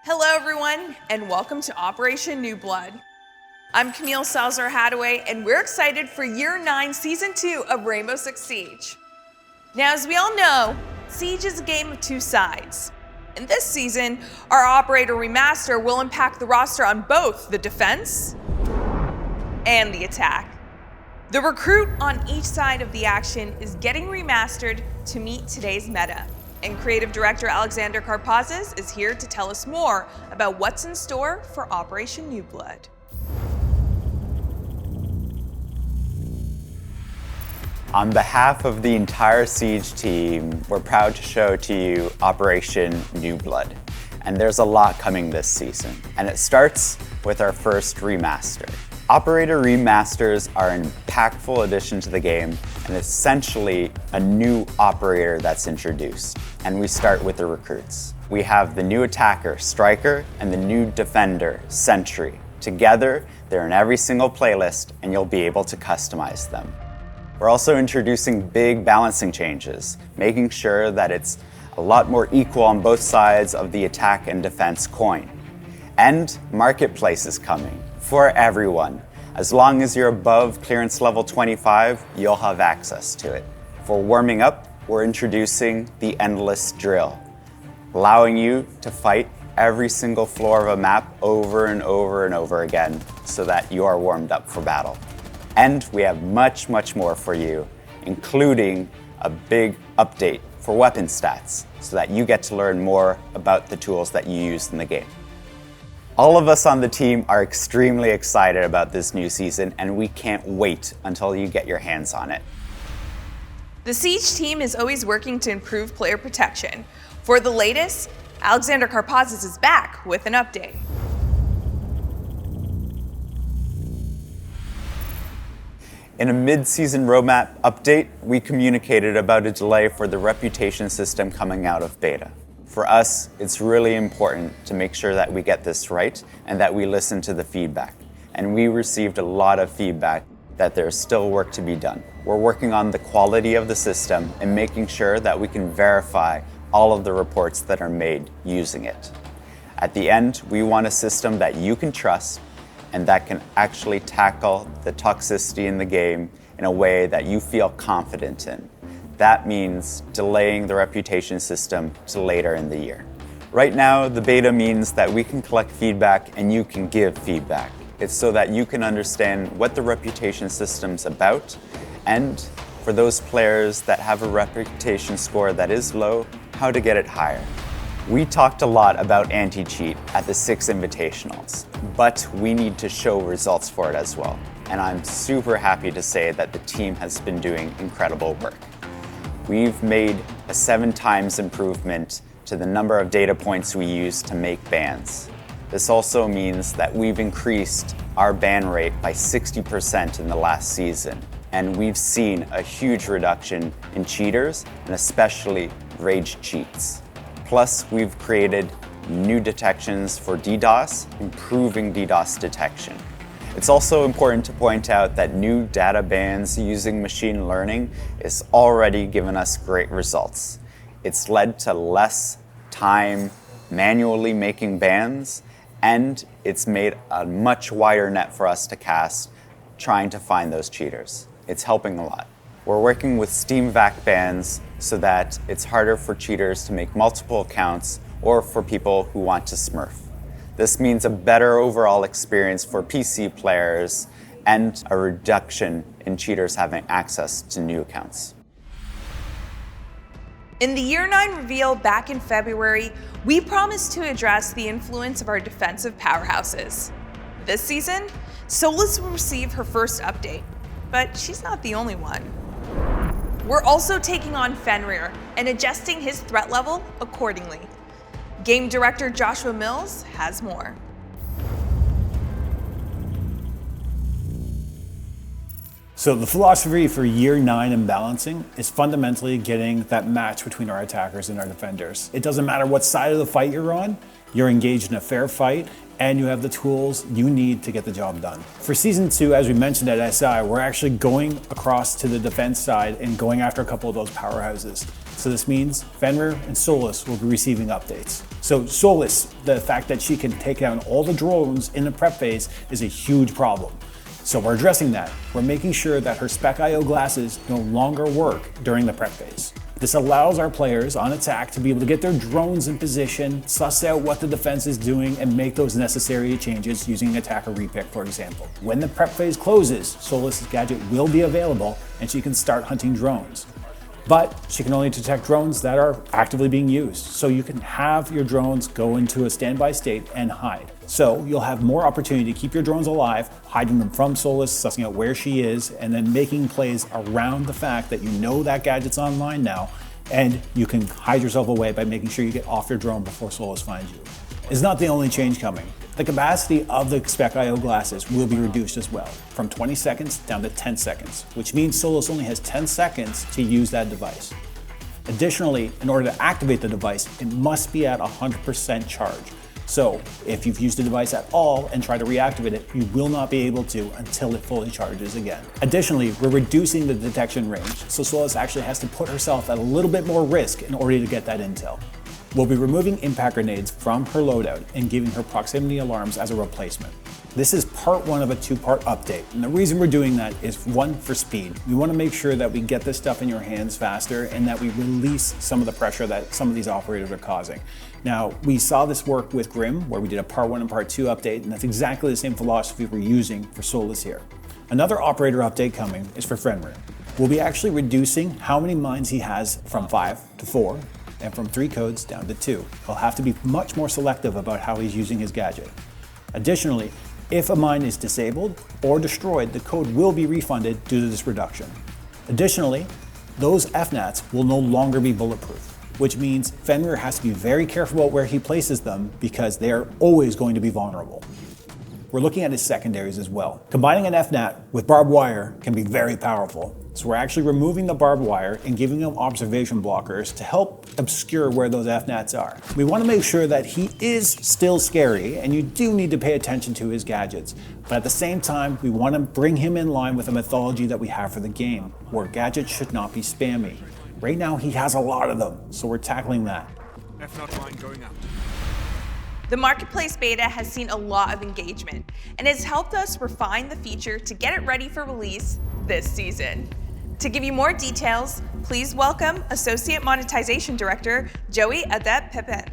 Hello everyone, and welcome to Operation New Blood. I'm Camille Salazar-Hadaway, and we're excited for Year 9, Season 2 of Rainbow Six Siege. Now, as we all know, Siege is a game of two sides. In this season, our Operator Remaster will impact the roster on both the defense and the attack. The recruit on each side of the action is getting remastered to meet today's meta. And creative director Alexander Karpazis is here to tell us more about what's in store for Operation New Blood. On behalf of the entire Siege team, we're proud to show to you Operation New Blood. And there's a lot coming this season. And it starts with our first remaster. Operator remasters are an impactful addition to the game and essentially a new operator that's introduced. And we start with the recruits. We have the new attacker, Striker, and the new defender, Sentry. Together, they're in every single playlist and you'll be able to customize them. We're also introducing big balancing changes, making sure that it's a lot more equal on both sides of the attack and defense coin. And Marketplace is coming for everyone. As long as you're above clearance level 25, you'll have access to it. For warming up, we're introducing the Endless Drill, allowing you to fight every single floor of a map over and over and over again so that you are warmed up for battle. And we have much, much more for you, including a big update for weapon stats so that you get to learn more about the tools that you use in the game. All of us on the team are extremely excited about this new season, and we can't wait until you get your hands on it. The Siege team is always working to improve player protection. For the latest, Alexander Karpazis is back with an update. In a mid-season roadmap update, we communicated about a delay for the reputation system coming out of beta. For us, it's really important to make sure that we get this right and that we listen to the feedback. And we received a lot of feedback that there's still work to be done. We're working on the quality of the system and making sure that we can verify all of the reports that are made using it. At the end, we want a system that you can trust and that can actually tackle the toxicity in the game in a way that you feel confident in. That means delaying the reputation system to later in the year. Right now, the beta means that we can collect feedback and you can give feedback. It's so that you can understand what the reputation system's about, and for those players that have a reputation score that is low, how to get it higher. We talked a lot about anti-cheat at the 6 invitationals, but we need to show results for it as well. And I'm super happy to say that the team has been doing incredible work. We've made a 7 times improvement to the number of data points we use to make bans. This also means that we've increased our ban rate by 60% in the last season, and we've seen a huge reduction in cheaters and especially rage cheats. Plus, we've created new detections for DDoS, improving DDoS detection. It's also important to point out that new data bans using machine learning is already given us great results. It's led to less time manually making bans, and it's made a much wider net for us to cast trying to find those cheaters. It's helping a lot. We're working with Steam VAC bans so that it's harder for cheaters to make multiple accounts or for people who want to smurf. This means a better overall experience for PC players and a reduction in cheaters having access to new accounts. In the Year 9 reveal back in February, we promised to address the influence of our defensive powerhouses. This season, Solus will receive her first update, but she's not the only one. We're also taking on Fenrir and adjusting his threat level accordingly. Game director Joshua Mills has more. So the philosophy for Year 9 and balancing is fundamentally getting that match between our attackers and our defenders. It doesn't matter what side of the fight you're on, you're engaged in a fair fight, and you have the tools you need to get the job done. For Season 2, as we mentioned at SI, we're actually going across to the defense side and going after a couple of those powerhouses. So this means Fenrir and Solus will be receiving updates. So Solus, the fact that she can take down all the drones in the prep phase is a huge problem. So we're addressing that. We're making sure that her Spec IO glasses no longer work during the prep phase. This allows our players on attack to be able to get their drones in position, suss out what the defense is doing, and make those necessary changes using attacker repick, for example. When the prep phase closes, Solus' gadget will be available and she can start hunting drones. But she can only detect drones that are actively being used. So you can have your drones go into a standby state and hide. So you'll have more opportunity to keep your drones alive, hiding them from Solus, sussing out where she is, and then making plays around the fact that you know that gadget's online now, and you can hide yourself away by making sure you get off your drone before Solus finds you. It's not the only change coming. The capacity of the Spec IO glasses will be reduced as well, from 20 seconds down to 10 seconds, which means Solus only has 10 seconds to use that device. Additionally, in order to activate the device, it must be at 100% charge. So if you've used the device at all and try to reactivate it, you will not be able to until it fully charges again. Additionally, we're reducing the detection range, so Solus actually has to put herself at a little bit more risk in order to get that intel. We'll be removing impact grenades from her loadout and giving her proximity alarms as a replacement. This is part one of a two-part update, and the reason we're doing that is one, for speed. We want to make sure that we get this stuff in your hands faster and that we release some of the pressure that some of these operators are causing. Now, we saw this work with Grim, where we did a part one and part two update, and that's exactly the same philosophy we're using for Solus here. Another operator update coming is for Fenrir. We'll be actually reducing how many mines he has from 5 to 4, and from 3 codes down to 2. He'll have to be much more selective about how he's using his gadget. Additionally, if a mine is disabled or destroyed, the code will be refunded due to this reduction. Additionally, those FNATs will no longer be bulletproof, which means Fenrir has to be very careful about where he places them because they are always going to be vulnerable. We're looking at his secondaries as well. Combining an FNAT with barbed wire can be very powerful. So we're actually removing the barbed wire and giving him observation blockers to help obscure where those FNATs are. We want to make sure that he is still scary, and you do need to pay attention to his gadgets. But at the same time, we want to bring him in line with the mythology that we have for the game, where gadgets should not be spammy. Right now, he has a lot of them, so we're tackling that. FNAT line going out. The Marketplace beta has seen a lot of engagement and has helped us refine the feature to get it ready for release this season. To give you more details, please welcome Associate Monetization Director Joey Adet-Pepin.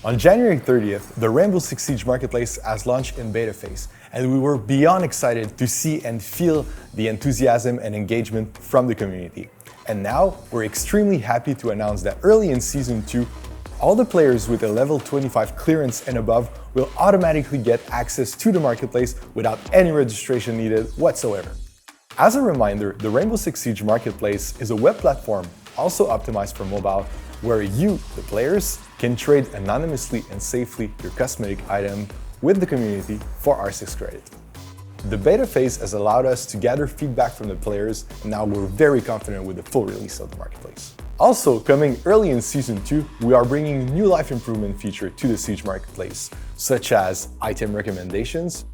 On January 30th, the Rainbow Six Siege Marketplace has launched in beta phase, and we were beyond excited to see and feel the enthusiasm and engagement from the community. And now, we're extremely happy to announce that early in Season 2, all the players with a level 25 clearance and above will automatically get access to the marketplace without any registration needed whatsoever. As a reminder, the Rainbow Six Siege Marketplace is a web platform also optimized for mobile, where you, the players, can trade anonymously and safely your cosmetic item with the community for R6 credit. The beta phase has allowed us to gather feedback from the players, and now we're very confident with the full release of the marketplace. Also, coming early in Season 2, we are bringing new life improvement feature to the Siege Marketplace, such as item recommendations,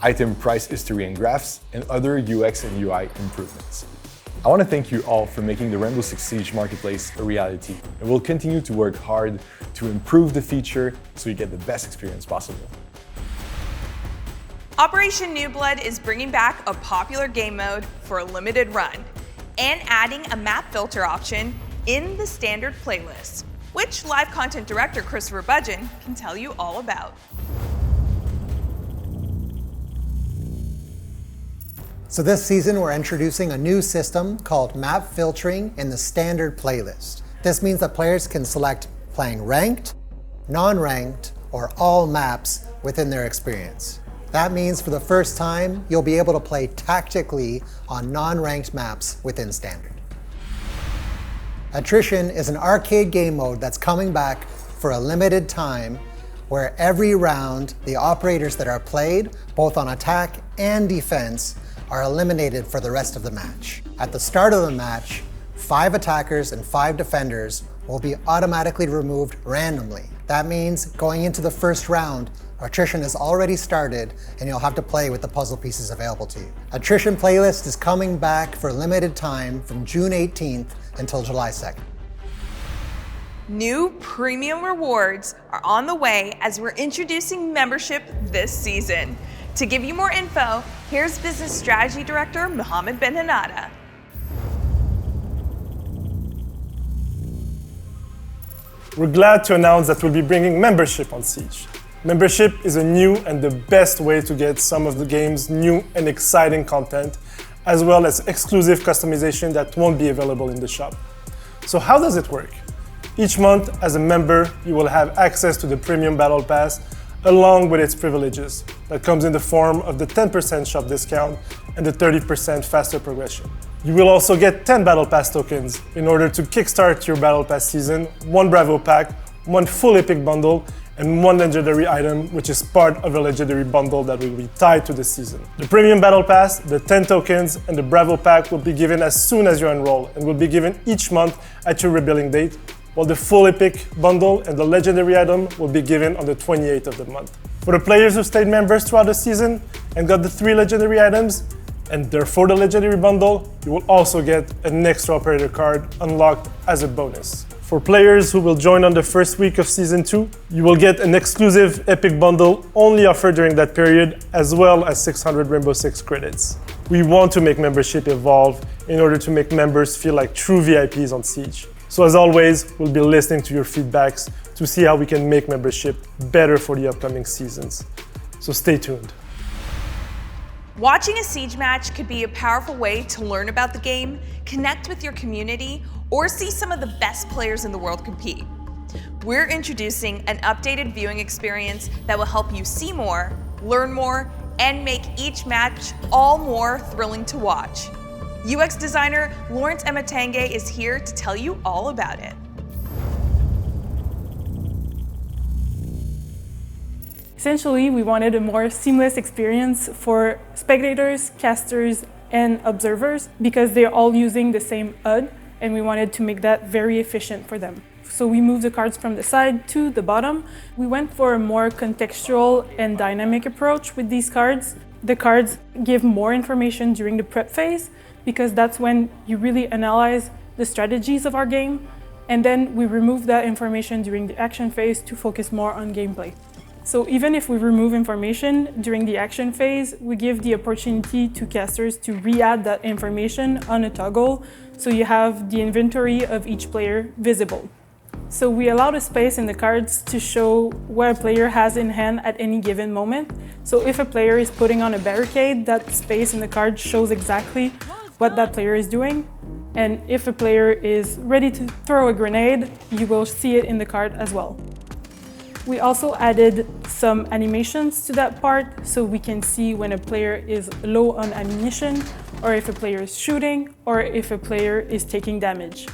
item price history and graphs, and other UX and UI improvements. I want to thank you all for making the Rainbow Six Siege Marketplace a reality, and we'll continue to work hard to improve the feature so you get the best experience possible. Operation New Blood is bringing back a popular game mode for a limited run and adding a map filter option in the standard playlist, which live content director Christopher Budgeon can tell you all about. So this season we're introducing a new system called map filtering in the standard playlist. This means that players can select playing ranked, non-ranked, or all maps within their experience. That means for the first time, you'll be able to play tactically on non-ranked maps within standard. Attrition is an arcade game mode that's coming back for a limited time, where every round, the operators that are played, both on attack and defense, are eliminated for the rest of the match. At the start of the match, 5 attackers and 5 defenders will be automatically removed randomly. That means going into the first round, Attrition has already started, and you'll have to play with the puzzle pieces available to you. Attrition Playlist is coming back for a limited time from June 18th until July 2nd. New premium rewards are on the way as we're introducing membership this season. To give you more info, here's Business Strategy Director Mohammed Ben Hanada. We're glad to announce that we'll be bringing membership on Siege. Membership is a new and the best way to get some of the game's new and exciting content, as well as exclusive customization that won't be available in the shop. So how does it work? Each month, as a member, you will have access to the Premium Battle Pass, along with its privileges. That comes in the form of the 10% shop discount and the 30% faster progression. You will also get 10 Battle Pass tokens in order to kickstart your Battle Pass season, 1 Bravo pack, 1 full epic bundle, and 1 legendary item, which is part of a legendary bundle that will be tied to the season. The Premium Battle Pass, the 10 tokens, and the Bravo pack will be given as soon as you enroll and will be given each month at your rebilling date, while the full epic bundle and the legendary item will be given on the 28th of the month. For the players who stayed members throughout the season and got the 3 legendary items, and therefore the legendary bundle, you will also get an extra operator card unlocked as a bonus. For players who will join on the first week of Season 2, you will get an exclusive epic bundle only offered during that period, as well as 600 Rainbow Six credits. We want to make membership evolve in order to make members feel like true VIPs on Siege. So as always, we'll be listening to your feedbacks to see how we can make membership better for the upcoming seasons. So stay tuned. Watching a Siege match could be a powerful way to learn about the game, connect with your community, or see some of the best players in the world compete. We're introducing an updated viewing experience that will help you see more, learn more, and make each match all more thrilling to watch. UX designer Lawrence Ematenge is here to tell you all about it. Essentially, we wanted a more seamless experience for spectators, casters, and observers because they're all using the same HUD, and we wanted to make that very efficient for them. So we moved the cards from the side to the bottom. We went for a more contextual and dynamic approach with these cards. The cards give more information during the prep phase because that's when you really analyze the strategies of our game, and then we remove that information during the action phase to focus more on gameplay. So even if we remove information during the action phase, we give the opportunity to casters to re-add that information on a toggle, so you have the inventory of each player visible. So we allowed a space in the cards to show what a player has in hand at any given moment. So if a player is putting on a barricade, that space in the card shows exactly what that player is doing. And if a player is ready to throw a grenade, you will see it in the card as well. We also added some animations to that part so we can see when a player is low on ammunition, or if a player is shooting, or if a player is taking damage.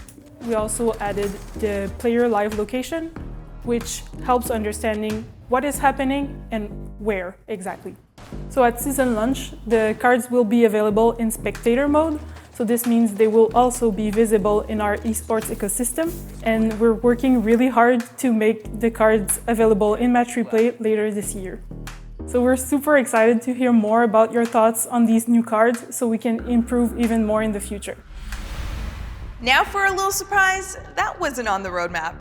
We also added the player live location, which helps understanding what is happening and where exactly. So at season launch, the cards will be available in spectator mode. So this means they will also be visible in our esports ecosystem, and we're working really hard to make the cards available in match replay later this year. So we're super excited to hear more about your thoughts on these new cards so we can improve even more in the future. Now for a little surprise that wasn't on the roadmap.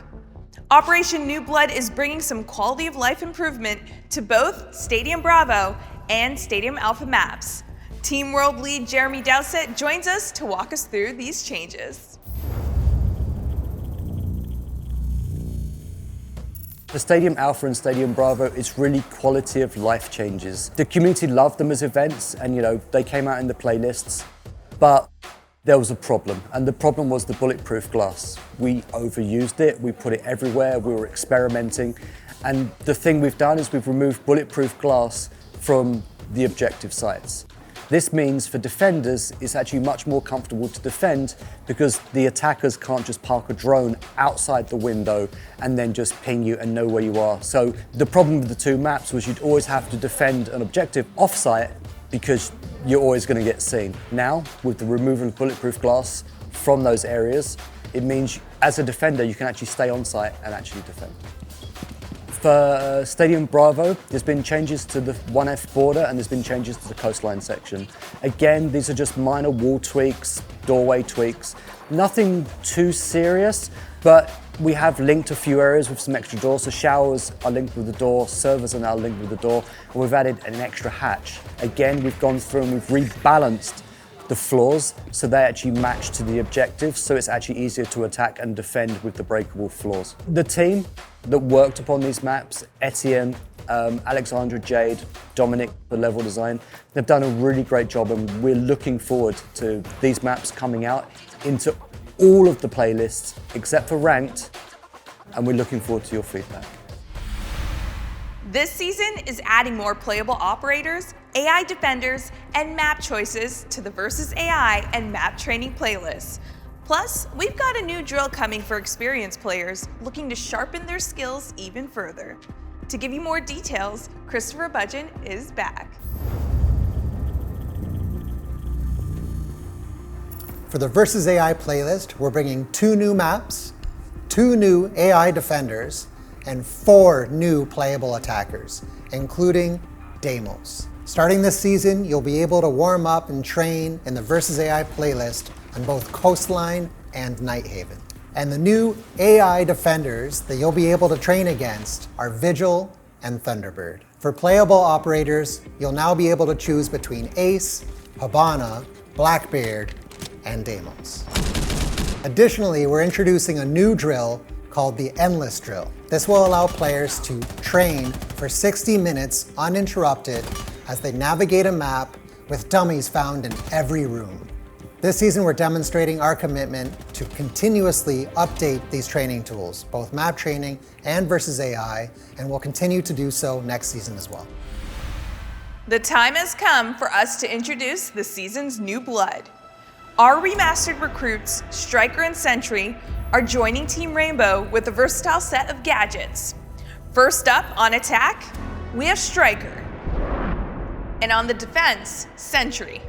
Operation New Blood is bringing some quality of life improvement to both Stadium Bravo and Stadium Alpha maps. Team World Lead Jeremy Dowsett joins us to walk us through these changes. For Stadium Alpha and Stadium Bravo, it's really quality of life changes. The community loved them as events, and they came out in the playlists, but there was a problem, and the problem was the bulletproof glass. We overused it, we put it everywhere, we were experimenting, and the thing we've done is we've removed bulletproof glass from the objective sites. This means for defenders, it's actually much more comfortable to defend because the attackers can't just park a drone outside the window and then just ping you and know where you are. So the problem with the two maps was you'd always have to defend an objective off-site because you're always going to get seen. Now, with the removal of bulletproof glass from those areas, it means as a defender, you can actually stay on site and actually defend. For Stadium Bravo, there's been changes to the 1F border and there's been changes to the coastline section. Again, these are just minor wall tweaks, doorway tweaks, nothing too serious, but we have linked a few areas with some extra doors. So showers are linked with the door, servers are now linked with the door, and we've added an extra hatch. Again, we've gone through and we've rebalanced the floors so they actually match to the objectives, so it's actually easier to attack and defend with the breakable floors. The team that worked upon these maps, Etienne, Alexandra, Jade, Dominic, the level design, they've done a really great job, and we're looking forward to these maps coming out into all of the playlists except for ranked, and we're looking forward to your feedback. This season is adding more playable operators, AI defenders, and map choices to the Versus AI and map training playlists. Plus, we've got a new drill coming for experienced players looking to sharpen their skills even further. To give you more details, Christopher Budgeon is back. For the Versus AI playlist, we're bringing 2 new maps, 2 new AI defenders, and 4 new playable attackers, including Deimos. Starting this season, you'll be able to warm up and train in the Versus AI playlist on both Coastline and Nighthaven. And the new AI defenders that you'll be able to train against are Vigil and Thunderbird. For playable operators, you'll now be able to choose between Ace, Hibana, Blackbeard, and Deimos. Additionally, we're introducing a new drill called the Endless Drill. This will allow players to train for 60 minutes uninterrupted as they navigate a map with dummies found in every room. This season, we're demonstrating our commitment to continuously update these training tools, both map training and Versus AI, and we'll continue to do so next season as well. The time has come for us to introduce the season's new blood. Our remastered recruits, Striker and Sentry, are joining Team Rainbow with a versatile set of gadgets. First up on attack, we have Striker. And on the defense, Sentry.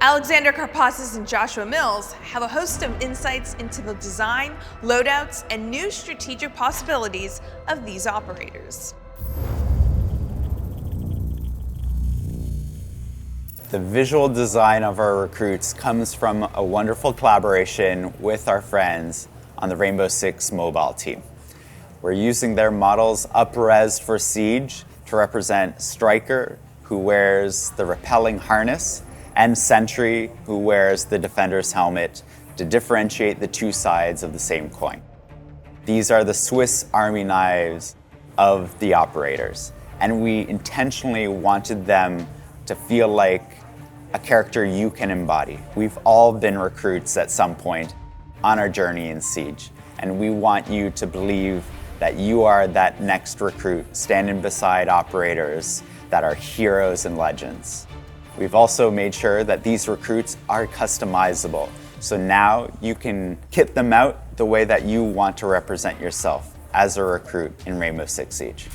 Alexander Karpassis and Joshua Mills have a host of insights into the design, loadouts, and new strategic possibilities of these operators. The visual design of our recruits comes from a wonderful collaboration with our friends on the Rainbow Six mobile team. We're using their models up-res for Siege to represent Striker, who wears the repelling harness, and Sentry, who wears the defender's helmet, to differentiate the two sides of the same coin. These are the Swiss Army knives of the operators, and we intentionally wanted them to feel like a character you can embody. We've all been recruits at some point on our journey in Siege, and we want you to believe that you are that next recruit standing beside operators that are heroes and legends. We've also made sure that these recruits are customizable, so now you can kit them out the way that you want to represent yourself as a recruit in Rainbow Six Siege.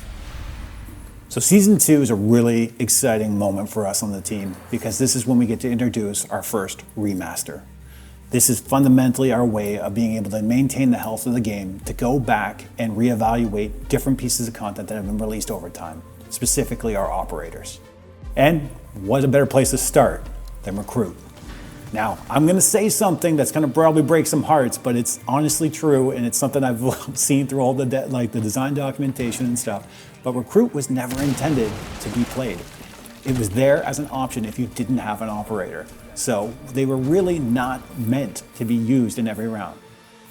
So Season 2 is a really exciting moment for us on the team because this is when we get to introduce our first remaster. This is fundamentally our way of being able to maintain the health of the game, to go back and reevaluate different pieces of content that have been released over time, specifically our operators. And what a better place to start than Recruit. Now, I'm gonna say something that's gonna probably break some hearts, but it's honestly true, and it's something I've seen through all the design documentation and stuff. But Recruit was never intended to be played. It was there as an option if you didn't have an operator. So they were really not meant to be used in every round.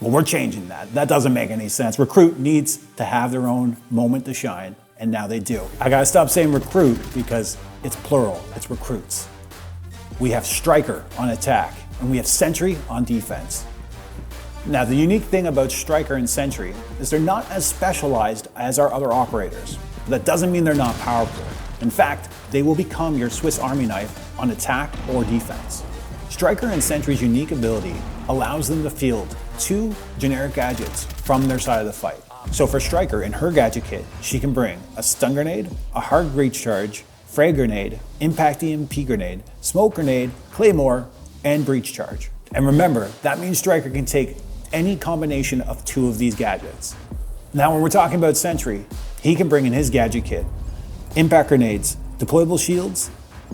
Well, we're changing that. That doesn't make any sense. Recruit needs to have their own moment to shine, and now they do. I gotta stop saying recruit because it's plural, it's recruits. We have Striker on attack, and we have Sentry on defense. Now, the unique thing about Striker and Sentry is they're not as specialized as our other operators. That doesn't mean they're not powerful. In fact, they will become your Swiss Army knife on attack or defense. Striker and Sentry's unique ability allows them to field 2 generic gadgets from their side of the fight. So for Striker, in her gadget kit, she can bring a stun grenade, a hard breach charge, frag grenade, impact EMP grenade, smoke grenade, claymore, and breach charge. And remember, that means Striker can take any combination of 2 of these gadgets. Now, when we're talking about Sentry, He can bring in his gadget kit, impact grenades, deployable shields,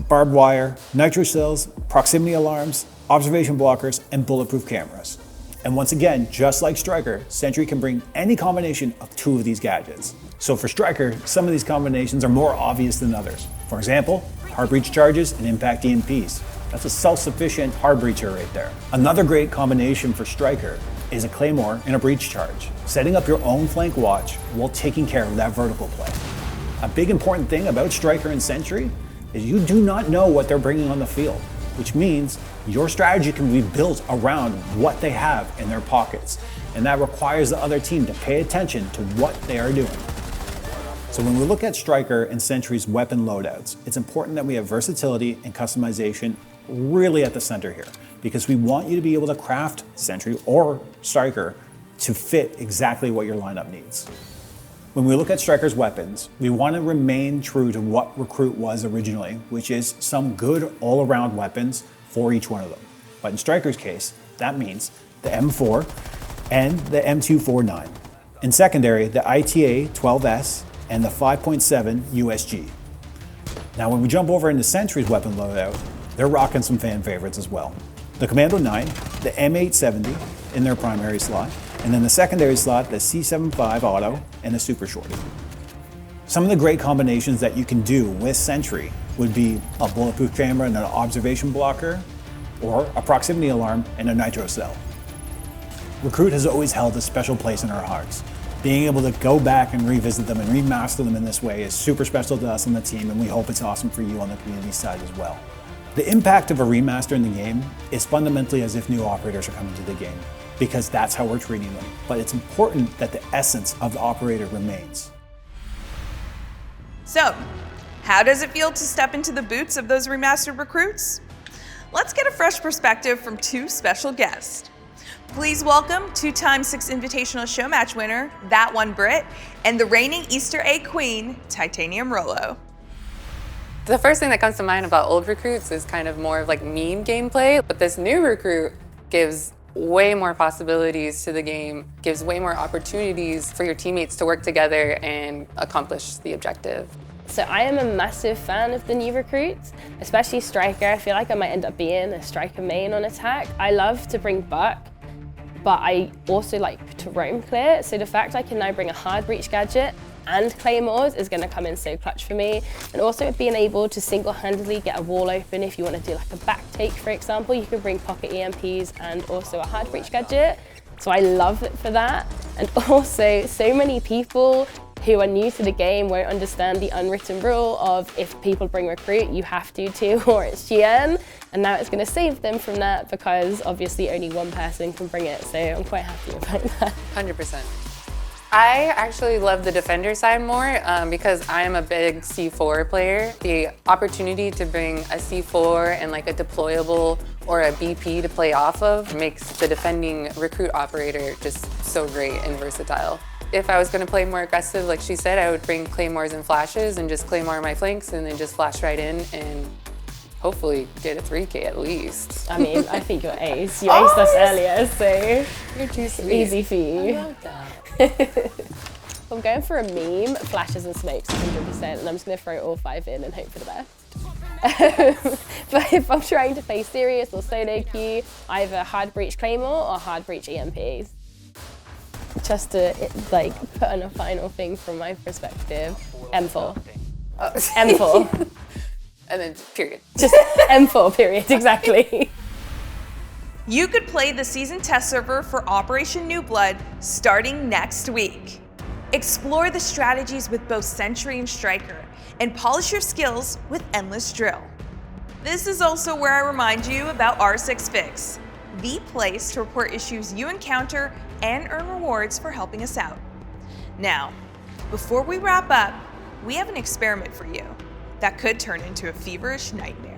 barbed wire, nitro cells, proximity alarms, observation blockers, and bulletproof cameras. And once again, just like Striker, Sentry can bring any combination of 2 of these gadgets. So for Striker, some of these combinations are more obvious than others. For example, hard breach charges and impact EMPs. That's a self-sufficient hard breacher right there. Another great combination for Striker is a Claymore and a breach charge, setting up your own flank watch while taking care of that vertical play. A big important thing about Striker and Sentry is you do not know what they're bringing on the field, which means your strategy can be built around what they have in their pockets. And that requires the other team to pay attention to what they are doing. So when we look at Striker and Sentry's weapon loadouts, it's important that we have versatility and customization really at the center here, because we want you to be able to craft Sentry or Striker to fit exactly what your lineup needs. When we look at Striker's weapons, we want to remain true to what Recruit was originally, which is some good all-around weapons for each one of them. But in Striker's case, that means the M4 and the M249. In secondary, the ITA 12S and the 5.7 USG. Now when we jump over into Sentry's weapon loadout, they're rocking some fan favorites as well. The Commando 9, the M870 in their primary slot, and then the secondary slot, the C75 Auto and the Super Shorty. Some of the great combinations that you can do with Sentry would be a bulletproof camera and an observation blocker, or a proximity alarm and a nitro cell. Recruit has always held a special place in our hearts. Being able to go back and revisit them and remaster them in this way is super special to us on the team, and we hope it's awesome for you on the community side as well. The impact of a remaster in the game is fundamentally as if new operators are coming to the game, because that's how we're treating them. But it's important that the essence of the operator remains. So, how does it feel to step into the boots of those remastered recruits? Let's get a fresh perspective from 2 special guests. Please welcome 2-time 6 Invitational Show Match winner, That One Brit, and the reigning Easter egg queen, Titanium Rolo. The first thing that comes to mind about old recruits is kind of more of like meme gameplay, but this new recruit gives way more possibilities to the game, gives way more opportunities for your teammates to work together and accomplish the objective. So I am a massive fan of the new recruits, especially Striker. I feel like I might end up being a Striker main on Attack. I love to bring Buck, but I also like to roam clear. So the fact I can now bring a hard breach gadget and claymores is going to come in so clutch for me. And also being able to single-handedly get a wall open if you want to do like a back take, for example. You can bring pocket EMPs and also a hard breach gadget. So I love it for that. And also so many people who are new to the game won't understand the unwritten rule of if people bring recruit, you have to too, or it's GN. And now it's going to save them from that because obviously only one person can bring it. So I'm quite happy about that. 100%. I actually love the defender side more because I am a big C4 player. The opportunity to bring a C4 and like a deployable or a BP to play off of makes the defending recruit operator just so great and versatile. If I was going to play more aggressive, like she said, I would bring claymores and flashes and just claymore my flanks and then just flash right in and hopefully get a 3K at least. I mean, I think you're ace. You aced us earlier, so You're too sweet. easy for you. I love that. I'm going for a meme, flashes and smokes 100%, and I'm just going to throw all 5 in and hope for the best. But if I'm trying to play serious or solo queue, either hard breach claymore or hard breach EMPs. Just to like put on a final thing from my perspective, M4. M4. And then period. Just M4 period, exactly. You could play the season test server for Operation New Blood starting next week. Explore the strategies with both Sentry and Striker, and polish your skills with Endless Drill. This is also where I remind you about R6 Fix, the place to report issues you encounter and earn rewards for helping us out. Now, before we wrap up, we have an experiment for you that could turn into a feverish nightmare.